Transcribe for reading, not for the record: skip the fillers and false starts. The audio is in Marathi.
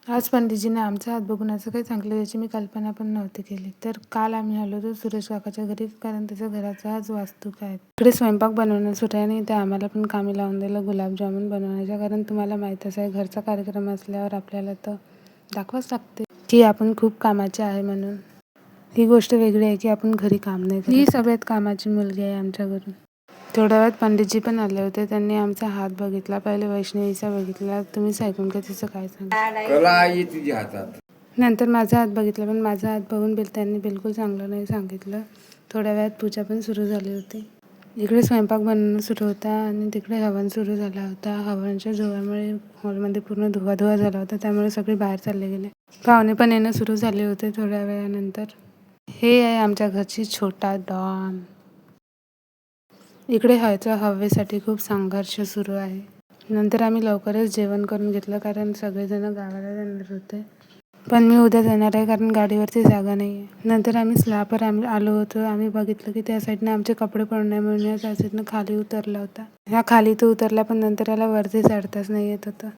आज पंडितजीने आमचा हात बघून असं काही सांगितलं याची मी कल्पना पण नव्हती केली. तर काल आम्ही आलो होतो सुरेश काकाच्या घरी, कारण त्याच्या घराचा आज वास्तूक आहे. इकडे स्वयंपाक बनवणं सुटायने ते आम्हाला पण कामी लावून दिलं गुलाबजामुन बनवण्याच्या, कारण तुम्हाला माहीतच आहे घरचा कार्यक्रम असल्यावर आपल्याला तर दाखवाच लागते की आपण खूप कामाचे आहे म्हणून. ही गोष्ट वेगळी आहे की आपण घरी काम नाही करत. ही सगळ्यात कामाची मुलगी आहे आमच्या घरून. थोड्या वेळात पंडितजी पण आले होते. त्यांनी आमचा हात बघितला, पहिले वैष्णवीचा बघितला. तुम्हीच ऐकून का तिचं काय सांगा. कला आहे तुझ्या हातात. नंतर माझा हात बघितला, पण माझा हात बघून त्यांनी बिलकुल चांगलं नाही सांगितलं. थोड्या वेळात पूजा पण सुरू झाली होती. इकडे स्वयंपाक बनवणं सुरू होता आणि तिकडे हवन सुरू झाला होता. हवनच्या धुवामुळे हॉलमध्ये पूर्ण धुवा झाला होता, त्यामुळे सगळे बाहेर चालले गेले. पाहुणे पण येणं सुरू झाले होते थोड्या वेळानंतर. हे आहे आमच्या घरची छोटा डॉन. इकडे हवेसाठी खूप संघर्ष सुरू आहे. नंतर आम्ही लवकरच जेवण करून घेतलं, कारण सगळेजण गावाला जाणार होते. पण मी उद्या जाणार आहे, कारण गाडीवरती जागा नाही आहे. नंतर आम्ही स्लॅबवर आलो होतो. आम्ही बघितलं की त्या साईडनं आमचे कपडे पडू नये म्हणून या त्या साईडनं खाली उतरला होता. ह्या खाली तो उतरला, पण नंतर याला वरती चढताच नाही येत होतं.